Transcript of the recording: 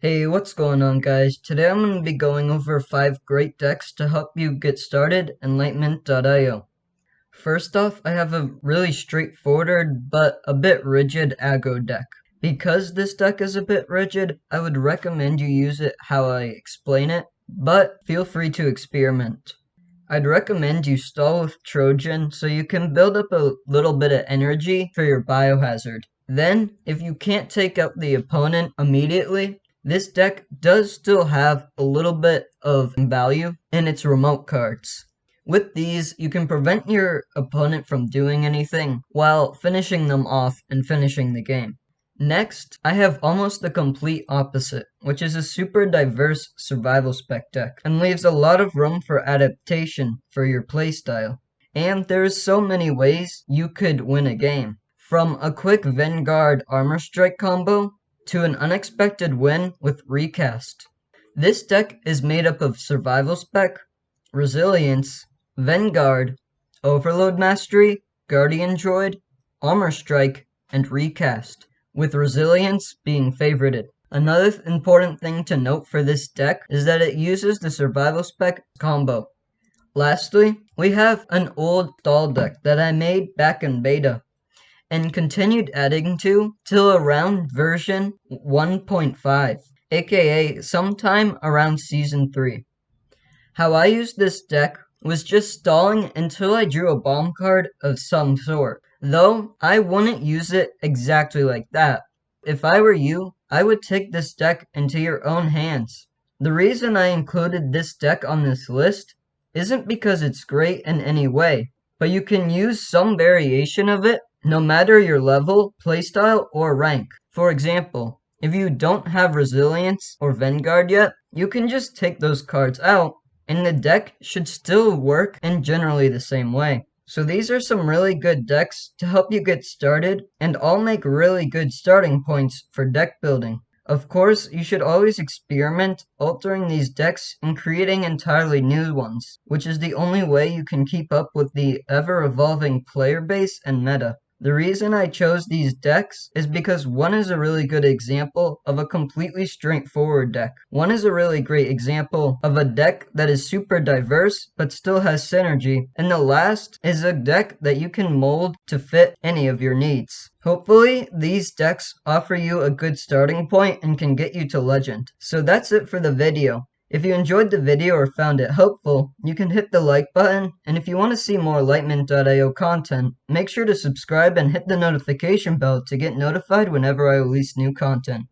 Hey, what's going on, guys? Today I'm going to be going over 5 great decks to help you get started in Enlightenment.io. First off, I have a really straightforward but a bit rigid aggro deck. Because this deck is a bit rigid, I would recommend you use it how I explain it, but feel free to experiment. I'd recommend you stall with Trojan so you can build up a little bit of energy for your biohazard. Then, if you can't take out the opponent immediately, this deck does still have a little bit of value in its remote cards. With these, you can prevent your opponent from doing anything while finishing them off and finishing the game. Next, I have almost the complete opposite, which is a super diverse survival spec deck and leaves a lot of room for adaptation for your playstyle. And there's so many ways you could win a game. From a quick Vanguard Armor Strike combo to an unexpected win with Recast. This deck is made up of Survival Spec, Resilience, Vanguard, Overload Mastery, Guardian Droid, Armor Strike, and Recast, with Resilience being favorited. Another important thing to note for this deck is that it uses the Survival Spec combo. Lastly, we have an old stall deck that I made back in beta and continued adding to till around version 1.5, aka sometime around season 3. How I used this deck was just stalling until I drew a bomb card of some sort, though I wouldn't use it exactly like that. If I were you, I would take this deck into your own hands. The reason I included this deck on this list isn't because it's great in any way, but you can use some variation of it no matter your level, playstyle, or rank. For example, if you don't have Resilience or Vanguard yet, you can just take those cards out, and the deck should still work in generally the same way. So these are some really good decks to help you get started, and all make really good starting points for deck building. Of course, you should always experiment altering these decks and creating entirely new ones, which is the only way you can keep up with the ever-evolving player base and meta. The reason I chose these decks is because one is a really good example of a completely straightforward deck. One is a really great example of a deck that is super diverse but still has synergy, and the last is a deck that you can mold to fit any of your needs. Hopefully, these decks offer you a good starting point and can get you to Legend. So that's it for the video. If you enjoyed the video or found it helpful, you can hit the like button, and if you want to see more Enlightenment.io content, make sure to subscribe and hit the notification bell to get notified whenever I release new content.